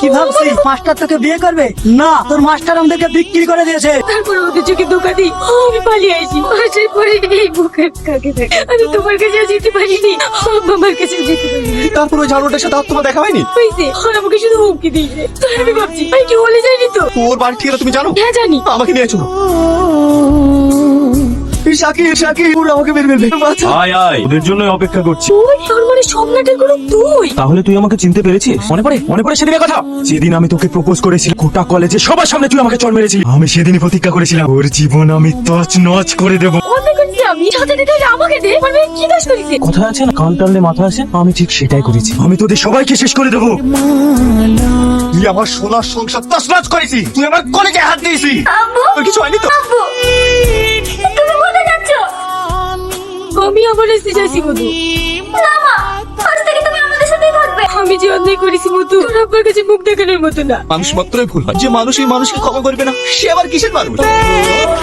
কি ভাবছিস মাস্টার তোকে বিয়ে করবে? না, তোর মাস্টার আমাদেরকে বিক্রি করে দিয়েছে। তারপর ওদের চোখে ধোকা দিই আমি পালিয়ে আসি। আসার পরে এই বুকের কাকে থাকে আমি তোমার কাছে যেতে পারিনি, আমার কাছে যেতে পারিনি। তারপর ওই ঝাড়ুটার সাথে আর তোমার দেখা হয়নি? হয়েছে আর আমাকে শুধু হুমকি দিয়েছে। তাই আমি ভাবছি ভাই কি বলে যায়নি তো? ওর বাড়ি ঠিকানা তুমি জানো? হ্যাঁ জানি। আমাকে নিয়ে চলো। শাকির শাকির ওরা আমাকে মেরে ফেলবে। বাঁচাও। আয় আয়, ওদের জন্য অপেক্ষা করছি। তুই তোর মানে সম্রাটের গুলো তুই? তাহলে তুই আমাকে চিনতে পেরেছিস? মনে পড়ে সেদিনের কথা, যেদিন আমি তোকে প্রপোজ করেছিলাম গোটা কলেজে সবার সামনে তুই আমাকে চড় মেরেছিলি। আমি সেদিনই প্রতিজ্ঞা করেছিলাম ওর জীবন আমি তছনছ করে দেব। অনেক করছি আমি, সাথে দিতে হলে আমাকে দে। মানে কি দোষ করেছে? কথা আছে না, কান টানলে মাথা আসে, আমি ঠিক সেটাই করেছি। আমি তোদের সবাইকে শেষ করে দেবো। তুই আমার সোনার সংসার তছনছ করেছি, তুই আমার কলেজে হাত দিয়েছি। তোর কিছু হয়নি তো? তুমি কোথায় যাচ্ছ? আমি আমার আসতে চাইছি মধু। না মা, আজ থেকে তুমি আমাদের সাথেই থাকবে। আমি যে অন্যায় করেছি মধু, তোর আব্বার কাছে মুখ দেখানোর মতো না। মানুষ মাত্রই ভুল হয়, যে মানুষ এই মানুষকে ক্ষমা করবে না সে আবার কিসের মানুষ?